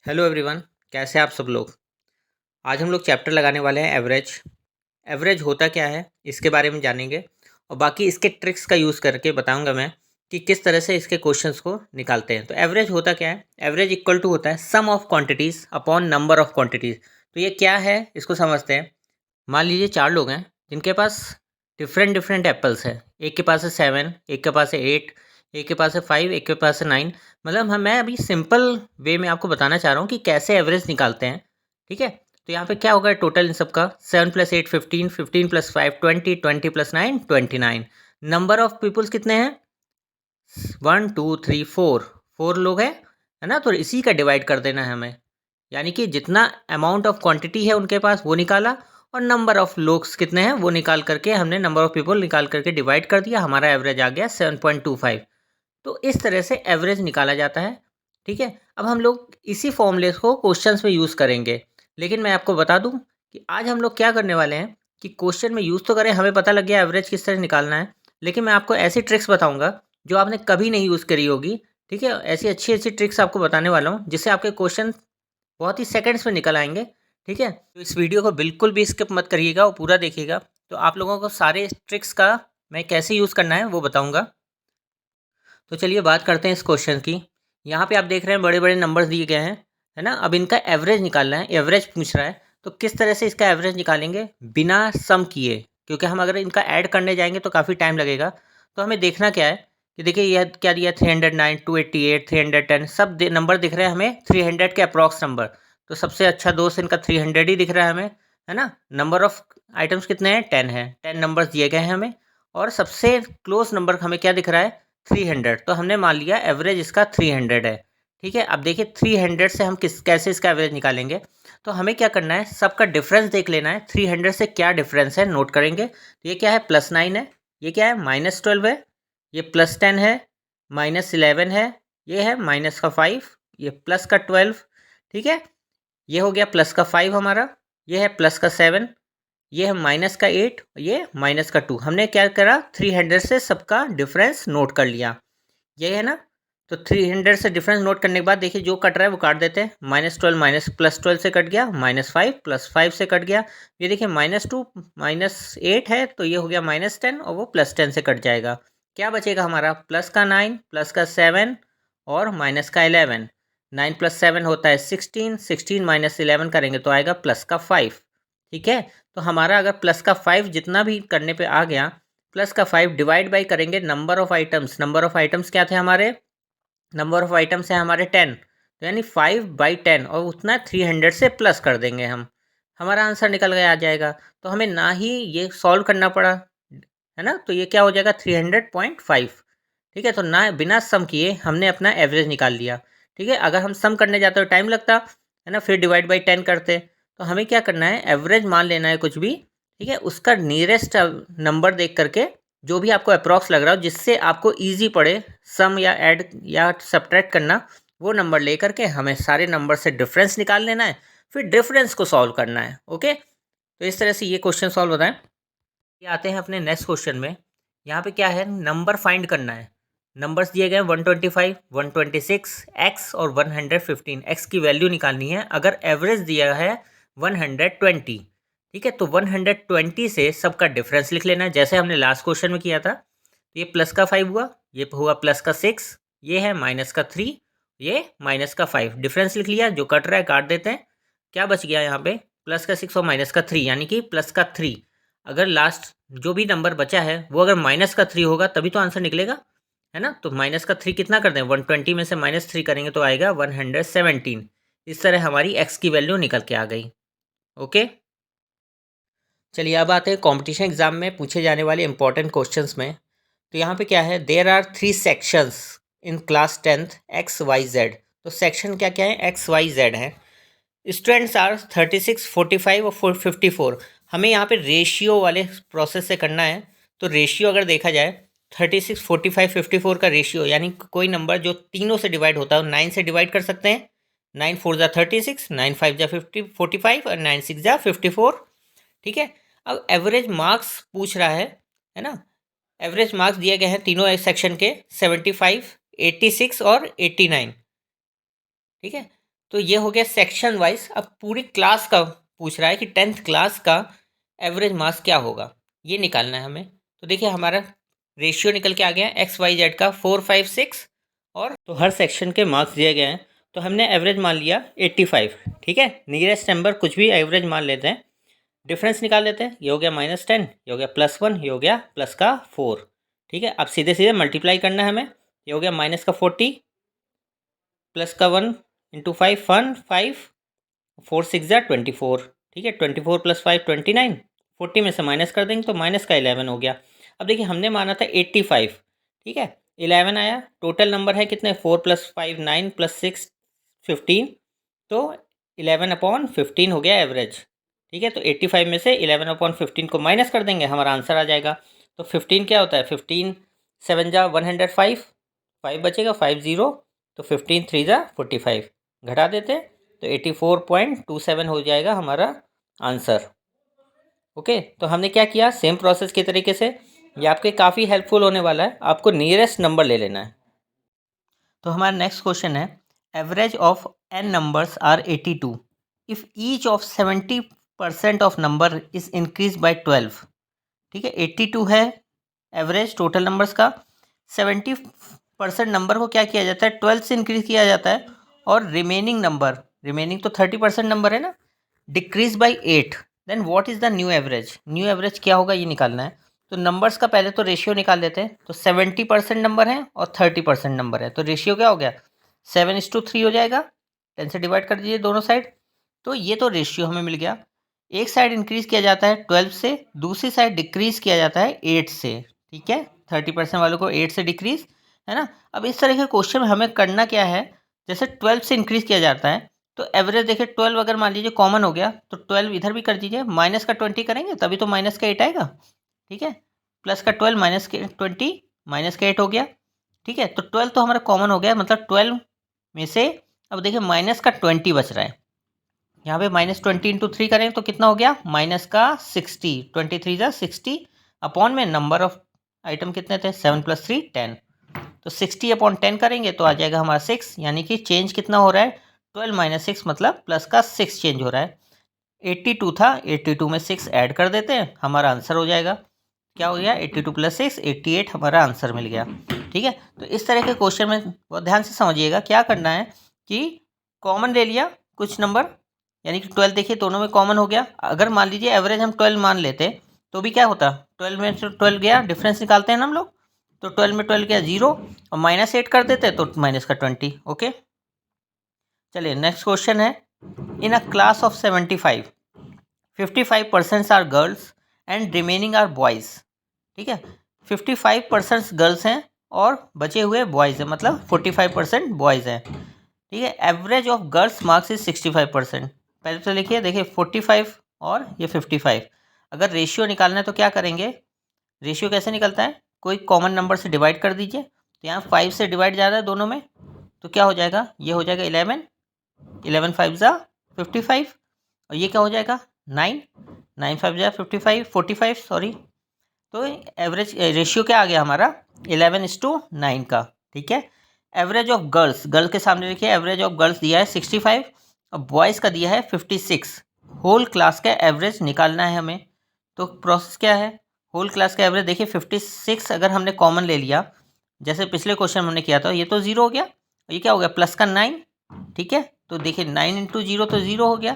Hello everyone. कैसे हैं आप सब लोग। आज हम लोग चैप्टर लगाने वाले हैं एवरेज। एवरेज होता क्या है इसके बारे में जानेंगे और बाकी इसके ट्रिक्स का यूज़ करके बताऊंगा मैं कि किस तरह से इसके क्वेश्चंस को निकालते हैं। तो एवरेज होता क्या है, एवरेज इक्वल टू होता है sum of quantities upon number of quantities. तो ये क्या है इसको समझते हैं। मान लीजिए 4 लोग हैं जिनके पास डिफरेंट डिफरेंट एप्पल्स है। एक के पास है 7, एक के पास है 8, एक के पास है 5, एक के पास है 9। मतलब मैं अभी सिंपल वे में आपको बताना चाह रहा हूँ कि कैसे एवरेज निकालते हैं। ठीक है, तो यहाँ पे क्या होगा टोटल इन सबका 7 + 8 15, 15 + 5 20, 20 + 9 29। नंबर ऑफ पीपल्स कितने हैं, 1 2 3 4, 4 लोग हैं, है ना। तो इसी का डिवाइड कर देना है हमें, यानी कि जितना अमाउंट ऑफ क्वांटिटी है उनके पास वो निकाला और नंबर ऑफ लोग्स कितने हैं वो निकाल करके हमने नंबर ऑफ पीपल निकाल करके डिवाइड कर दिया। हमारा एवरेज आ गया 7.25। तो इस तरह से एवरेज निकाला जाता है। ठीक है, अब हम लोग इसी फॉर्मूले को क्वेश्चंस में यूज़ करेंगे। लेकिन मैं आपको बता दूं कि आज हम लोग क्या करने वाले हैं कि क्वेश्चन में यूज़ तो करें, हमें पता लग गया एवरेज किस तरह निकालना है, लेकिन मैं आपको ऐसी ट्रिक्स बताऊंगा जो आपने कभी नहीं यूज़ करी होगी। ठीक है, ऐसी अच्छी अच्छी ट्रिक्स आपको बताने वाला हूँ जिससे आपके क्वेश्चन बहुत ही सेकंड्स में निकल आएंगे। ठीक है, तो इस वीडियो को बिल्कुल भी स्किप मत करिएगा और पूरा देखिएगा। तो आप लोगों को सारे ट्रिक्स का मैं कैसे यूज़ करना है वो बताऊंगा। तो चलिए बात करते हैं इस क्वेश्चन की। यहाँ पे आप देख रहे हैं बड़े बड़े नंबर्स दिए गए हैं, है ना। अब इनका एवरेज निकालना है, एवरेज पूछ रहा है। तो किस तरह से इसका एवरेज निकालेंगे बिना सम किए, क्योंकि हम अगर इनका ऐड करने जाएंगे तो काफ़ी टाइम लगेगा। तो हमें देखना क्या है कि देखिए यह क्या दिया, 309, 288, 310, सब नंबर दिख रहे हैं हमें 300 के अप्रॉक्स नंबर। तो सबसे अच्छा दोस्त इनका 300 ही दिख रहा है हमें, है ना। नंबर ऑफ आइटम्स कितने हैं, 10 है, 10 नंबर्स दिए गए हैं हमें। और सबसे क्लोज नंबर हमें क्या दिख रहा है, 300। तो हमने मान लिया एवरेज इसका 300 है। ठीक है, अब देखिए 300 से हम कैसे इसका एवरेज निकालेंगे। तो हमें क्या करना है, सबका डिफरेंस देख लेना है। 300 से क्या डिफरेंस है नोट करेंगे। तो ये क्या है, +9 है, ये क्या है -12 है, ये +10 है, -11 है, ये है -5, ये +12। ठीक है, ये हो गया +5 हमारा, ये है +7, ये है -8, ये -2। हमने क्या करा, 300 से सबका डिफरेंस नोट कर लिया, ये है ना। तो 300 से डिफरेंस नोट करने के बाद देखिए जो कट रहा है वो काट देते हैं। -12 +12 से कट गया, -5 +5 से कट गया। ये देखिए -2 -8 है तो ये हो गया -10 और वो +10 से कट जाएगा। क्या बचेगा हमारा, प्लस का 9, प्लस का 7 और माइनस का 11। 9 + 7 होता है 16, 16 - 11 करेंगे तो आएगा +5। ठीक है, तो हमारा अगर +5 जितना भी करने पे आ गया, +5 डिवाइड बाई करेंगे number of items. Number of items क्या थे हमारे, नंबर ऑफ आइटम्स है हमारे 10, तो यानी 5/10 और उतना 300 से प्लस कर देंगे हम, हमारा आंसर निकल गया आ जाएगा। तो हमें ना ही ये सॉल्व करना पड़ा, है ना। तो ये क्या हो जाएगा 300.5। ठीक है, तो ना बिना सम किए हमने अपना एवरेज निकाल लिया। ठीक है, अगर हम सम करने जाते तो टाइम लगता, है ना, फिर डिवाइड बाई 10 करते। तो हमें क्या करना है, एवरेज मान लेना है कुछ भी। ठीक है, उसका नियरेस्ट नंबर देख करके जो भी आपको अप्रॉक्स लग रहा हो, जिससे आपको ईजी पड़े सम या ऐड या सब्ट्रैक्ट करना, वो नंबर ले करके हमें सारे नंबर से डिफरेंस निकाल लेना है, फिर डिफरेंस को सॉल्व करना है। ओके, तो इस तरह से ये क्वेश्चन सॉल्व होता है। ये आते हैं अपने नेक्स्ट क्वेश्चन में। यहाँ पे क्या है, नंबर फाइंड करना है। नंबर्स दिए गए हैं 125, 126, एक्स और 115। एक्स की वैल्यू निकालनी है। अगर एवरेज दिया है 120, ठीक है, तो 120 से सबका डिफरेंस लिख लेना है जैसे हमने लास्ट क्वेश्चन में किया था। तो ये प्लस का 5 हुआ, ये हुआ प्लस का 6, ये है माइनस का 3, ये माइनस का 5। डिफरेंस लिख लिया, जो कट रहा है काट देते हैं। क्या बच गया यहाँ पे, प्लस का 6 और माइनस का 3, यानी कि प्लस का 3। अगर लास्ट जो भी नंबर बचा है वो अगर -3 होगा तभी तो आंसर निकलेगा, है ना। तो -3 कितना कर दें, 120 में से -3 करेंगे तो आएगा 117। इस तरह हमारी एक्स की वैल्यू निकल के आ गई। ओके, चलिए अब आते हैं कॉम्पिटिशन एग्जाम में पूछे जाने वाले इंपॉर्टेंट क्वेश्चंस में। तो यहाँ पे क्या है, there are 3 sections in class 10th X Y Z. तो सेक्शन क्या क्या है, एक्स वाई जेड है। स्टूडेंट्स आर 36, 45 और 54। हमें यहाँ पे रेशियो वाले प्रोसेस से करना है। तो रेशियो अगर देखा जाए 36, 45, 54 का रेशियो, यानी कोई नंबर जो तीनों से डिवाइड होता है 9 से डिवाइड कर सकते हैं। 9 4 जा 36, 9 5 जा 45 और 9 6 जा 54। ठीक है, अब एवरेज मार्क्स पूछ रहा है ना। एवरेज मार्क्स दिए गए हैं तीनों सेक्शन के 75, 86 और 89। ठीक है, तो ये हो गया सेक्शन वाइज। अब पूरी क्लास का पूछ रहा है कि 10th क्लास का एवरेज मार्क्स क्या होगा, ये निकालना है हमें। तो देखिए हमारा रेशियो निकल के आ गया एक्स वाई जेड का 4, 5, 6, और तो हर सेक्शन के मार्क्स दिए गए हैं। तो हमने एवरेज मान लिया 85। ठीक है, नियरेस्ट नंबर कुछ भी एवरेज मान लेते हैं, डिफरेंस निकाल लेते हैं। ये हो गया -10, ये हो गया +1, ये हो गया प्लस का 4। ठीक है, अब सीधे सीधे मल्टीप्लाई करना है हमें। ये हो गया -40 प्लस का 1 × 5 1 5 4 6 जा 24। ठीक है, 24 + 5 29, 40 में से माइनस कर देंगे तो माइनस का 11 हो गया। अब देखिए हमने माना था 85। ठीक है, 11 आया। टोटल नंबर है कितने, 4 + 5 9 + 6 15, तो 11/15 हो गया एवरेज। ठीक है, तो 85 में से 11/15 को माइनस कर देंगे, हमारा आंसर आ जाएगा। तो 15 क्या होता है, 15 7 जा 105, 5 बचेगा 50, तो 15 3 जा 45, घटा देते तो 84.27 हो जाएगा हमारा आंसर। ओके, तो हमने क्या किया, सेम प्रोसेस के तरीके से। ये आपके काफ़ी हेल्पफुल होने वाला है, आपको नियरेस्ट नंबर ले लेना है। तो हमारा नेक्स्ट क्वेश्चन है, average of n numbers are 82 if each of 70% of number is increase by 12। ठीक है, 82 है एवरेज टोटल नंबर्स का, 70% नंबर को क्या किया जाता है, 12 से इंक्रीज किया जाता है, और रिमेनिंग नंबर, रिमेनिंग तो 30% नंबर है ना, decrease by 8। Then what is the new average, new average क्या होगा ये निकालना है। तो नंबर्स का पहले तो रेशियो निकाल लेते हैं। तो 70% नंबर है और 30% नंबर है, तो रेशियो क्या हो गया, 7:3 हो जाएगा। 10 से डिवाइड कर दीजिए दोनों साइड, तो ये तो रेशियो हमें मिल गया। एक साइड इंक्रीज किया जाता है 12 से, दूसरी साइड डिक्रीज किया जाता है 8 से। ठीक है, 30% वालों को 8 से डिक्रीज, है ना। अब इस तरह के क्वेश्चन में हमें करना क्या है, जैसे 12 से इंक्रीज किया जाता है, तो एवरेज देखिए 12 अगर मान लीजिए कॉमन हो गया, तो 12 इधर भी कर दीजिए, माइनस का 20 करेंगे तभी तो माइनस का 8 आएगा। ठीक है, प्लस का 12 माइनस के 20 माइनस का 8 हो गया। ठीक है, तो 12 तो हमारा कॉमन हो गया, मतलब 12 में से अब देखिए माइनस का 20 बच रहा है। यहाँ पे -20 × 3 करें तो कितना हो गया, माइनस का 60, 23 जा 60, अपॉन में नंबर ऑफ आइटम कितने थे, 7 + 3 10, तो 60/10 करेंगे तो आ जाएगा हमारा 6, यानी कि चेंज कितना हो रहा है, 12 - 6 मतलब प्लस का 6 चेंज हो रहा है। 82 था, 82 में 6 ऐड कर देते हैं, हमारा आंसर हो जाएगा। क्या हो गया, 82 + 6 88 हमारा आंसर मिल गया। ठीक है, तो इस तरह के क्वेश्चन में बहुत ध्यान से समझिएगा, क्या करना है कि कॉमन ले लिया कुछ नंबर, यानी कि 12 देखिए दोनों में कॉमन हो गया। अगर मान लीजिए एवरेज हम 12 मान लेते तो भी क्या होता, 12 में से 12 गया, डिफरेंस निकालते हैं ना हम लोग, तो 12 में 12 गया 0, और -8 कर देते तो माइनस का 20। ओके, चलिए नेक्स्ट क्वेश्चन है, in a class of 75 55% are girls and remaining are boys. ठीक है, 55% गर्ल्स हैं और बचे हुए बॉयज़ हैं, मतलब 45% बॉयज़ हैं। ठीक है, average of girls marks is 65%। पहले तो लिखिए, देखिए 45 और ये 55, अगर रेशियो निकालना है तो क्या करेंगे, रेशियो कैसे निकलता है, कोई कॉमन नंबर से डिवाइड कर दीजिए। तो यहाँ 5 से डिवाइड जा रहा है दोनों में, तो क्या हो जाएगा, ये हो जाएगा 11, 11 5 जा 55, और ये क्या हो जाएगा 9, 9 5 जा 55 45 सॉरी। तो एवरेज रेशियो क्या आ गया हमारा, 11:9 का। ठीक है, एवरेज ऑफ गर्ल्स, गर्ल के सामने देखिए एवरेज ऑफ गर्ल्स दिया है 65 और बॉयज़ का दिया है 56। होल क्लास का एवरेज निकालना है हमें। तो प्रोसेस क्या है, होल क्लास का एवरेज देखिए 56 अगर हमने कॉमन ले लिया, जैसे पिछले क्वेश्चन में हमने किया था, ये तो 0 हो गया, और ये क्या हो गया प्लस का 9। ठीक है, तो देखिए 9 × 0 तो 0 हो गया,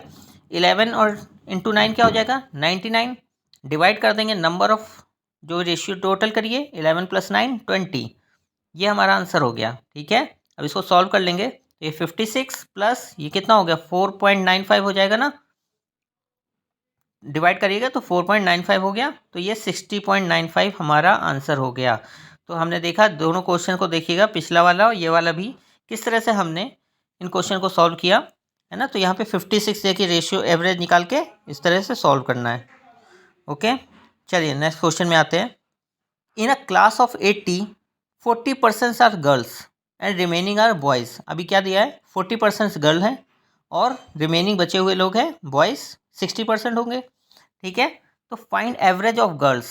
11 और × 9 क्या हो जाएगा 99, डिवाइड कर देंगे नंबर ऑफ, जो रेशियो टोटल करिए 11 + 9 20, ये हमारा आंसर हो गया। ठीक है, अब इसको सॉल्व कर लेंगे, तो ये 56 प्लस ये कितना हो गया 4.95 हो जाएगा ना, डिवाइड करिएगा तो 4.95 हो गया, तो ये 60.95 हमारा आंसर हो गया। तो हमने देखा, दोनों क्वेश्चन को देखिएगा, पिछला वाला और ये वाला भी, किस तरह से हमने इन क्वेश्चन को सॉल्व किया है ना। तो यहाँ पे 56 देखिए रेशियो एवरेज निकाल के इस तरह से सॉल्व करना है। ओके, चलिए नेक्स्ट क्वेश्चन में आते हैं, in a class of 80 40% are girls and remaining are boys. अभी क्या दिया है, 40% गर्ल हैं और रिमेनिंग बचे हुए लोग हैं बॉयज़ 60% होंगे। ठीक है, तो find average of girls,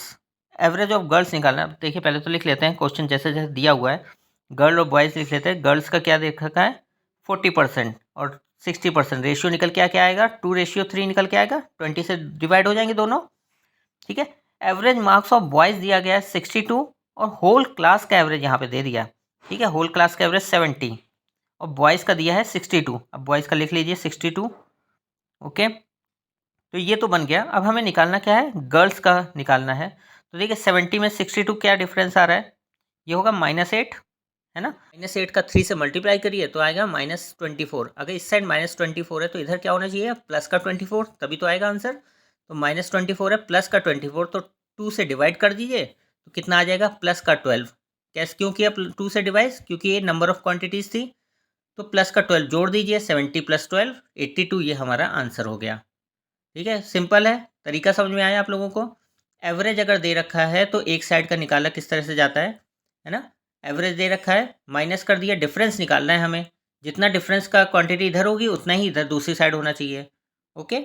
average of girls निकालना है। देखिए पहले तो लिख लेते हैं क्वेश्चन जैसे जैसे दिया हुआ है, गर्ल और बॉयज़ लिख लेते हैं। गर्ल्स का क्या देख रखा है 40% और 60%। रेशियो निकल के क्या आएगा, 2:3 निकल के आएगा, 20 से डिवाइड हो जाएंगे दोनों, ठीक है। एवरेज मार्क्स ऑफ बॉयज़ दिया गया है 62 और होल क्लास का एवरेज यहाँ पे दे दिया है, ठीक है। होल क्लास का एवरेज 70 और बॉयज़ का दिया है 62। अब बॉयज़ का लिख लीजिए 62, ओके। तो ये तो बन गया। अब हमें निकालना क्या है, गर्ल्स का निकालना है। तो देखिए 70 में 62 क्या डिफरेंस आ रहा है, ये होगा -8, है ना। -8 का 3 से मल्टीप्लाई करिए तो आएगा -24। अगर इस साइड -24 है तो इधर क्या होना चाहिए, प्लस का 24, तभी तो आएगा आंसर। तो -24 है, प्लस का 24, तो 2 से डिवाइड कर दीजिए तो कितना आ जाएगा, प्लस का 12। कैसे क्यों किया 2 से डिवाइड, क्योंकि ये नंबर ऑफ क्वान्टिटीज़ थी। तो प्लस का 12 जोड़ दीजिए, 70 + 12 82, ये हमारा आंसर हो गया, ठीक है। सिंपल है, तरीका समझ में आया आप लोगों को। एवरेज अगर दे रखा है तो एक साइड का निकाला किस तरह से जाता है ना। एवरेज दे रखा है, माइनस कर दिया, डिफरेंस निकालना है हमें। जितना डिफरेंस का क्वांटिटी इधर होगी उतना ही इधर दूसरी साइड होना चाहिए, ओके।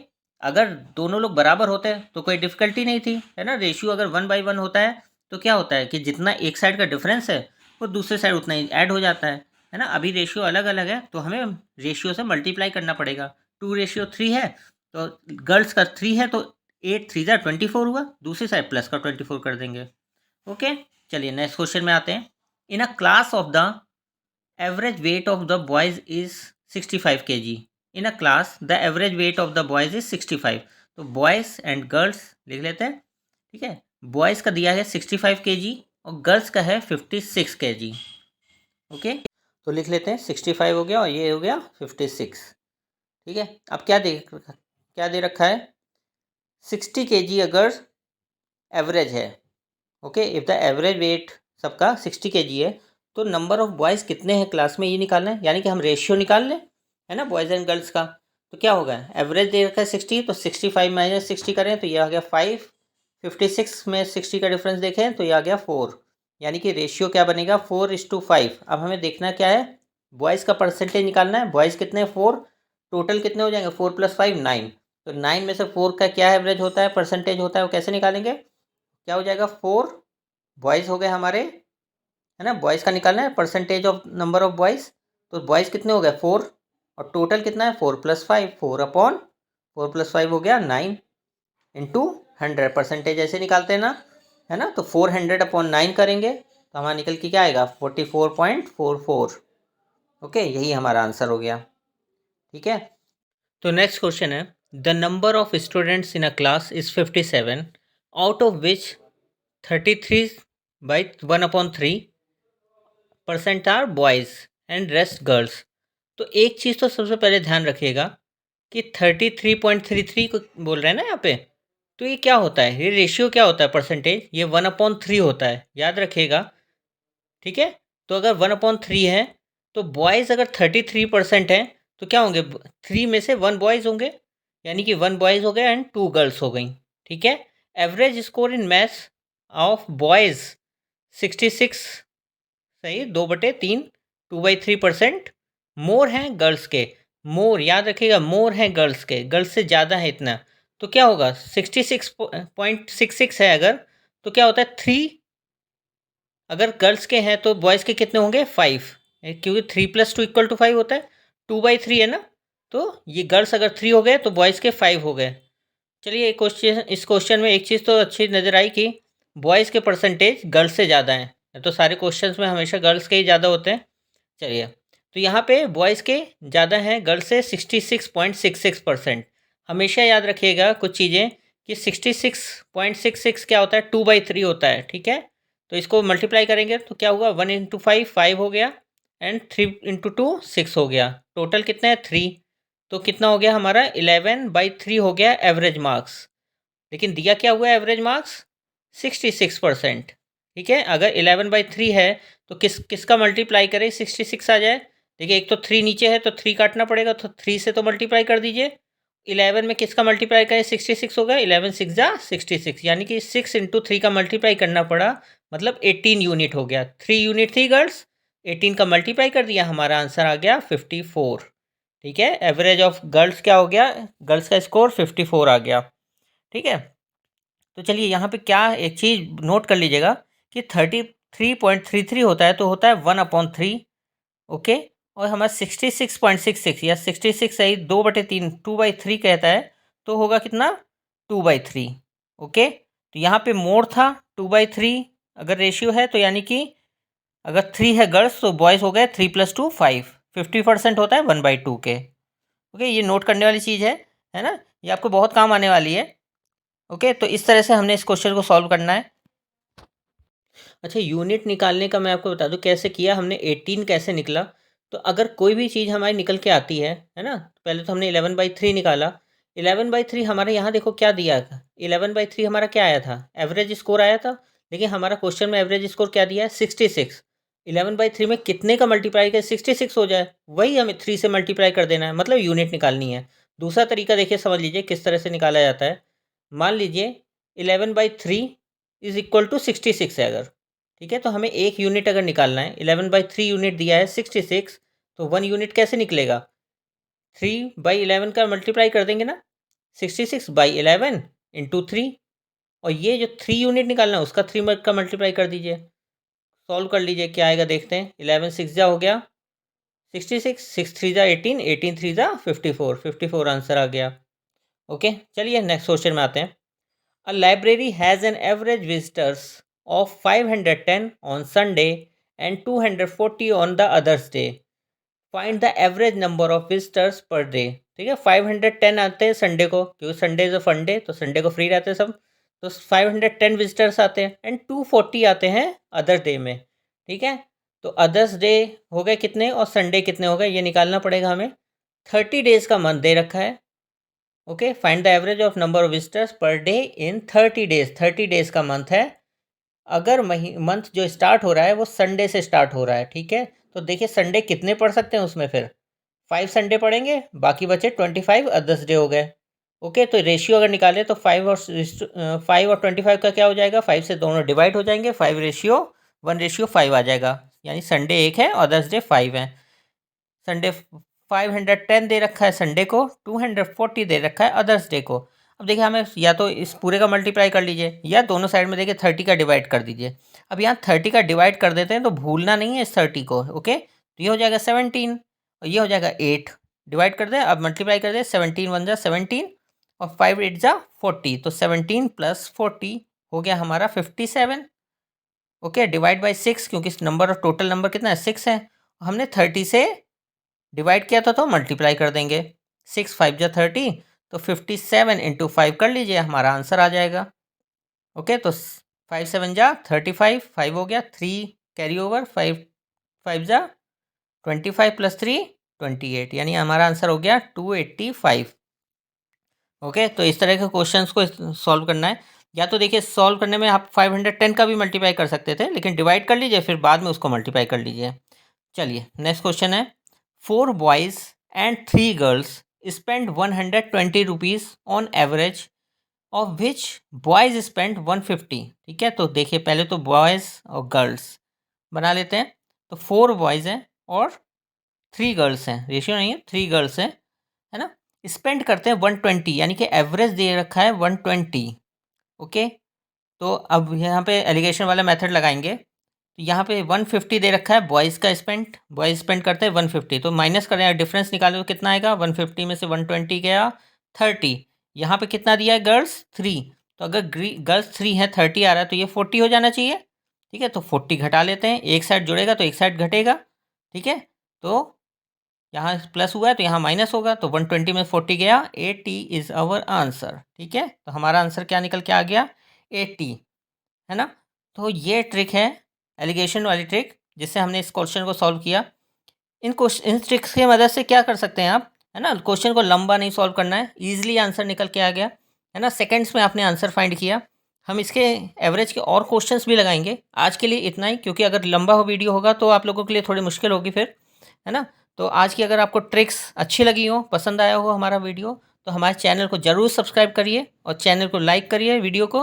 अगर दोनों लोग बराबर होते तो कोई डिफ़िकल्टी नहीं थी, है ना। रेशियो अगर 1/1 होता है तो क्या होता है कि जितना एक साइड का डिफरेंस है वो दूसरे साइड उतना ही ऐड हो जाता है ना। अभी रेशियो अलग अलग है तो हमें रेशियो से मल्टीप्लाई करना पड़ेगा। 2:3 है तो गर्ल्स का 3 है तो 8 3 जा 24 हुआ, दूसरी साइड प्लस का 24 कर देंगे, ओके। चलिए नेक्स्ट क्वेश्चन में आते हैं। In a class of the average weight of the boys is 65 kg। In a class the average weight of the boys is 65। तो बॉयज़ एंड गर्ल्स लिख लेते हैं, ठीक है। बॉयज़ का दिया है 65 kg और गर्ल्स का है 56 kg, ओके। तो लिख लेते हैं 65 हो गया और ये हो गया 56, ठीक है। अब क्या दे रखा है, 60 kg अगर एवरेज है, okay. If the average wait सबका 60 kg है तो नंबर ऑफ़ बॉयज़ कितने हैं क्लास में ये निकालना है, यानी कि हम रेशियो निकाल लें, है ना, बॉयज़ एंड गर्ल्स का। तो क्या होगा, एवरेज दे रखा है 60, तो 65 - 60 करें तो ये आ गया 5। 56 में 60 का डिफरेंस देखें तो ये आ गया 4, यानी कि रेशियो क्या बनेगा, 4:5। अब हमें देखना क्या है, बॉयज़ का परसेंटेज निकालना है। बॉयज़ कितने हैं, 4, टोटल कितने हो जाएंगे, 4 + 5 9। तो 9 में से 4 का क्या एवरेज होता है, परसेंटेज होता है, वो कैसे निकालेंगे, क्या हो जाएगा, 4 बॉयज़ हो गए हमारे, है ना। बॉयज़ का निकालना है percentage of number of boys, तो बॉयज़ कितने हो गए 4 और टोटल कितना है 4 + 5, 4 + 5 हो गया 9 इंटू 100, परसेंटेज ऐसे निकालते हैं ना, है ना। तो 400/9 करेंगे तो हमारा निकल के क्या आएगा, 44.44, ओके। यही हमारा आंसर हो गया, ठीक है। तो नेक्स्ट क्वेश्चन है, the number of students in a class is 57, out of which 33/1/3% are boys and rest girls. तो एक चीज़ तो सबसे पहले ध्यान रखिएगा कि 33.33 को बोल रहे हैं ना यहाँ पे, तो ये क्या होता है, ये रेशियो क्या होता है, परसेंटेज, ये 1/3 होता है, याद रखिएगा, ठीक है। तो अगर 1/3 है तो बॉयज़ अगर 33% हैं तो क्या होंगे, 3 में से 1 बॉयज़ होंगे, यानी कि 1 बॉयज़ हो गए एंड 2 गर्ल्स हो गई, ठीक है। Average score in maths of boys 66, सही, 2/3, 2/3% मोर हैं गर्ल्स के। मोर याद रखिएगा, मोर हैं गर्ल्स के, गर्ल्स से ज़्यादा है इतना। तो क्या होगा, 66.66 है अगर, तो क्या होता है 3, अगर गर्ल्स के हैं तो बॉयज़ के कितने होंगे 5, क्योंकि 3 + 2 = 5 होता है, 2/3 है ना। तो ये गर्ल्स अगर 3 हो गए तो बॉयज़ के 5 हो गए। चलिए इस क्वेश्चन में एक चीज़ तो अच्छी नज़र आई कि बॉयज़ के परसेंटेज गर्ल्स से ज़्यादा हैं, तो सारे क्वेश्चंस में हमेशा गर्ल्स के ही ज़्यादा होते हैं। चलिए, तो यहाँ पे बॉयज़ के ज़्यादा हैं गर्ल्स से 66.66%। हमेशा याद रखिएगा कुछ चीज़ें कि 66.66 क्या होता है, 2/3 होता है, ठीक है। तो इसको मल्टीप्लाई करेंगे तो क्या होगा, 1 × 5 5 हो गया एंड 3 × 2 6 हो गया, टोटल कितना है 3। तो कितना हो गया हमारा, 11/3 हो गया एवरेज मार्क्स। लेकिन दिया क्या हुआ है एवरेज मार्क्स, 66%, ठीक है। अगर 11/3 है तो किसका मल्टीप्लाई करें 66 आ जाए, देखिए एक तो 3 नीचे है तो 3 काटना पड़ेगा, तो 3 से तो मल्टीप्लाई कर दीजिए। 11 में किसका मल्टीप्लाई करें, 66 होगा, 11 6 जा 66, यानी कि 6 × 3 का मल्टीप्लाई करना पड़ा, मतलब 18 यूनिट हो गया। 3 यूनिट थी गर्ल्स, 18 का मल्टीप्लाई कर दिया, हमारा आंसर आ गया 54, ठीक है। एवरेज ऑफ गर्ल्स क्या हो गया, गर्ल्स का स्कोर 54 आ गया, ठीक है। तो चलिए यहाँ पे क्या एक चीज़ नोट कर लीजिएगा कि 33.33 होता है तो होता है 1/3, ओके। और हमारा 66.66 या 66 सही 2/3 2/3 कहता है, तो होगा कितना 2/3। ओके, तो यहाँ पे मोर था 2/3 अगर रेशियो है, तो यानी कि अगर 3 है गर्ल्स तो बॉयज़ हो गए 3 + 2 5, 50% होता है 1/2 के। ओके, ये नोट करने वाली चीज़ है ना, ये आपको बहुत काम आने वाली है। ओके, तो इस तरह से हमने इस क्वेश्चन को सॉल्व करना है। अच्छा, यूनिट निकालने का मैं आपको बता दूं कैसे किया हमने। 18 कैसे निकला, तो अगर कोई भी चीज़ हमारी निकल के आती है ना, पहले तो हमने 11/3 निकाला। 11/3 हमारे यहाँ देखो क्या दिया था, 11/3 हमारा क्या आया था, एवरेज स्कोर आया था। लेकिन हमारा क्वेश्चन में एवरेज स्कोर क्या दिया है, 66। 11/3 में कितने का मल्टीप्लाई कर 66 हो जाए, वही हमें 3 से मल्टीप्लाई कर देना है, मतलब यूनिट निकालनी है। दूसरा तरीका देखिए, समझ लीजिए किस तरह से निकाला जाता है। मान लीजिए 11/3 इज इक्वल टू 66 है अगर, ठीक है, तो हमें एक यूनिट अगर निकालना है, 11/3 यूनिट दिया है 66, तो 1 यूनिट कैसे निकलेगा, 3/11 का मल्टीप्लाई कर देंगे ना, 66/11 इंटू 3। और ये जो 3 यूनिट निकालना है उसका 3 का मल्टीप्लाई कर दीजिए, सॉल्व कर लीजिए क्या आएगा देखते हैं। 11 6 जा हो गया 66, 6 3 जा 18, 18 3 जा 54, 54 आंसर आ गया। ओके, चलिए नेक्स्ट क्वेश्चन में आते हैं। A library has an average visitors of 510 on Sunday and 240 on the others day. Find the average number of visitors per day. ठीक है, 510 आते हैं संडे को, क्योंकि Sunday is a fun day, तो संडे को फ्री रहते हैं सब, तो 510 विजिटर्स आते हैं एंड 240 आते हैं अदर डे में। ठीक है, तो अदर्स डे हो गए कितने और संडे कितने हो गए, ये निकालना पड़ेगा हमें। 30 डेज का मंथ दे रखा है। Okay, find the average of number of visitors per day in 30 days. 30 days का मंथ है, अगर मंथ जो स्टार्ट हो रहा है वो संडे से स्टार्ट हो रहा है। ठीक है, तो देखिए संडे कितने पढ़ सकते हैं उसमें, फिर 5 संडे पढ़ेंगे, बाकी बचे 25 अदर्स डे हो गए। ओके, तो रेशियो अगर निकालें तो 5 और 25 का क्या हो जाएगा, 5 से दोनों डिवाइड हो जाएंगे, 5:1:5 आ जाएगा, यानी संडे एक है अदर्स डे 5 है। संडे 510 दे रखा है संडे को, 240 दे रखा है अदर्स डे को। अब देखिए हमें या तो इस पूरे का मल्टीप्लाई कर लीजिए या दोनों साइड में देखिए 30 का डिवाइड कर दीजिए। अब यहाँ 30 का डिवाइड कर देते हैं तो भूलना नहीं है इस 30 को। ओके, तो ये हो जाएगा 17 और ये हो जाएगा 8, डिवाइड कर दें, अब मल्टीप्लाई कर दें, 17 1 जा 17 और 5 8 जा 40, तो 17 + 40 हो गया हमारा 57। ओके, डिवाइड बाई 6, क्योंकि नंबर ऑफ टोटल नंबर कितना है 6 है, हमने 30 से डिवाइड किया था तो मल्टीप्लाई कर देंगे, 6 5 जा 30, तो 57 इंटू 5 कर लीजिए, हमारा आंसर आ जाएगा। ओके, तो 5 7 जा 35, 5 हो गया, 3 कैरी ओवर, 5 5 जा 25 + 3 28, यानी हमारा आंसर हो गया 285। ओके, तो इस तरह के क्वेश्चंस को सॉल्व करना है। या तो देखिए सॉल्व करने में आप 510 का भी मल्टीप्लाई कर सकते थे, लेकिन डिवाइड कर लीजिए फिर बाद में उसको मल्टीप्लाई कर लीजिए। चलिए नेक्स्ट क्वेश्चन है, 4 boys and 3 girls spend 120 rupees on average, of which boys spend 150। ठीक है, तो देखिए पहले तो बॉयज़ और गर्ल्स बना लेते हैं। तो 4 बॉयज़ हैं और 3 गर्ल्स हैं, रेशियो नहीं है, 3 गर्ल्स हैं, है ना। स्पेंड करते हैं 120, यानी कि एवरेज दे रखा है 120। ओके, तो अब यहाँ पे एलिगेशन वाला मेथड लगाएंगे, तो यहाँ पे 150 दे रखा है बॉयज़ का स्पेंड, बॉयज़ स्पेंड करते हैं 150, तो माइनस करें, डिफरेंस निकालो तो कितना आएगा, 150 में से 120 गया 30, यहाँ पे कितना दिया है गर्ल्स 3, तो अगर गर्ल्स 3 है 30 आ रहा है तो ये 40 हो जाना चाहिए। ठीक है, तो 40 घटा लेते हैं, एक साइड जुड़ेगा तो एक साइड घटेगा। ठीक है, तो यहाँ प्लस हुआ है तो यहाँ माइनस होगा, तो 120 में 40 गया, 80 इज़ आवर आंसर। ठीक है, तो हमारा आंसर क्या निकल के आ गया 80, है ना। तो ये ट्रिक है एलिगेशन वाली ट्रिक, जिससे हमने इस क्वेश्चन को सॉल्व किया। इन ट्रिक्स की मदद से क्या कर सकते हैं आप, है ना, क्वेश्चन को लंबा नहीं सॉल्व करना है, ईजिली आंसर निकल के आ गया, है ना, सेकंड्स में आपने आंसर फाइंड किया। हम इसके एवरेज के और क्वेश्चंस भी लगाएंगे, आज के लिए इतना ही, क्योंकि अगर लंबा हो वीडियो होगा तो आप लोगों के लिए थोड़ी मुश्किल होगी फिर, है ना। तो आज की अगर आपको ट्रिक्स अच्छी लगी हो, पसंद आया हो हमारा वीडियो, तो हमारे चैनल को ज़रूर सब्सक्राइब करिए और चैनल को लाइक करिए वीडियो को।